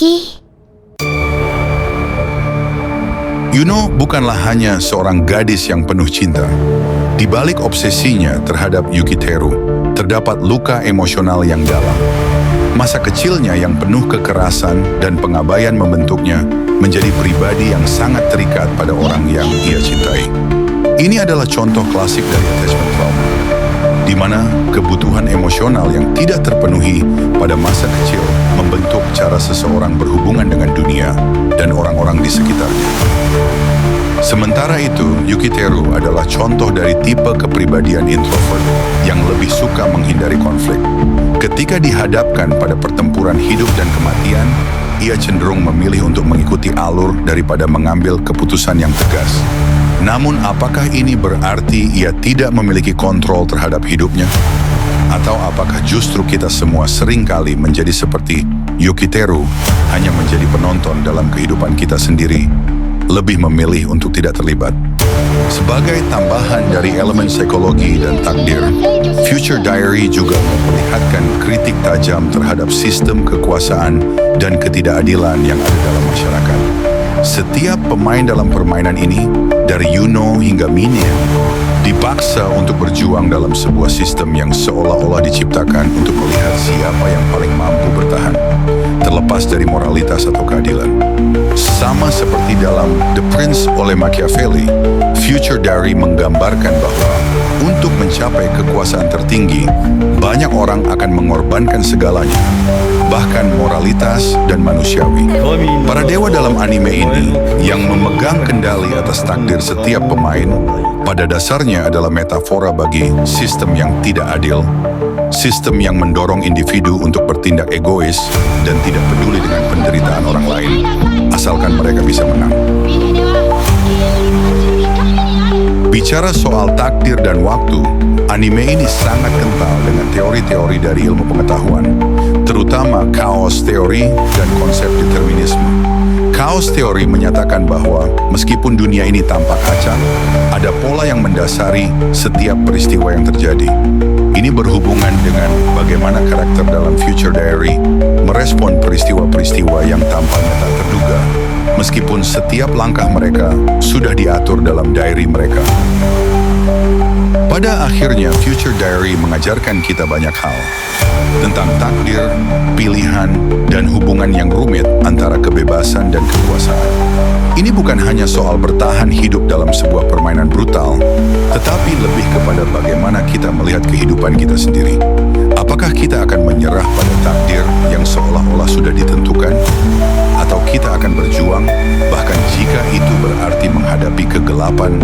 Yuki. Yuno bukanlah hanya seorang gadis yang penuh cinta. Di balik obsesinya terhadap Yukiteru, terdapat luka emosional yang dalam. Masa kecilnya yang penuh kekerasan dan pengabaian membentuknya menjadi pribadi yang sangat terikat pada orang yang ia cintai. Ini adalah contoh klasik dari attachment trauma, di mana kebutuhan emosional yang tidak terpenuhi pada masa kecil membentuk cara seseorang berhubungan dengan dunia dan orang-orang di sekitarnya. Sementara itu, Yukiteru adalah contoh dari tipe kepribadian introvert yang lebih suka menghindari konflik. Ketika dihadapkan pada pertempuran hidup dan kematian, ia cenderung memilih untuk mengikuti alur daripada mengambil keputusan yang tegas. Namun, apakah ini berarti ia tidak memiliki kontrol terhadap hidupnya? Atau apakah justru kita semua seringkali menjadi seperti Yukiteru, hanya menjadi penonton dalam kehidupan kita sendiri, lebih memilih untuk tidak terlibat? Sebagai tambahan dari elemen psikologi dan takdir, Future Diary juga memperlihatkan kritik tajam terhadap sistem kekuasaan dan ketidakadilan yang ada dalam masyarakat. Setiap pemain dalam permainan ini, dari Yuno hingga Mine, dipaksa untuk berjuang dalam sebuah sistem yang seolah-olah diciptakan untuk melihat siapa yang paling mampu bertahan, terlepas dari moralitas atau keadilan. Sama seperti dalam The Prince oleh Machiavelli, Future Diary menggambarkan bahwa untuk mencapai kekuasaan tertinggi, banyak orang akan mengorbankan segalanya, bahkan moralitas dan manusiawi. Para dewa dalam anime ini yang memegang kendali atas takdir setiap pemain, pada dasarnya adalah metafora bagi sistem yang tidak adil, sistem yang mendorong individu untuk bertindak egois dan tidak peduli dengan penderitaan orang lain, asalkan mereka bisa menang. Bicara soal takdir dan waktu, anime ini sangat kental dengan teori-teori dari ilmu pengetahuan, terutama chaos theory dan konsep determinisme. Chaos theory menyatakan bahwa meskipun dunia ini tampak acak, ada pola yang mendasari setiap peristiwa yang terjadi. Ini berhubungan dengan bagaimana karakter dalam Future Diary merespon peristiwa-peristiwa yang tampaknya tak terduga, meskipun setiap langkah mereka sudah diatur dalam diary mereka. Pada akhirnya, Future Diary mengajarkan kita banyak hal tentang takdir, pilihan, dan hubungan yang rumit antara kebebasan dan kekuasaan. Ini bukan hanya soal bertahan hidup dalam sebuah permainan brutal, tetapi lebih kepada bagaimana kita melihat kehidupan kita sendiri. Apakah kita akan menyerah pada takdir yang seolah-olah sudah ditentukan? Atau kita akan berjuang, bahkan jika itu berarti menghadapi kegelapan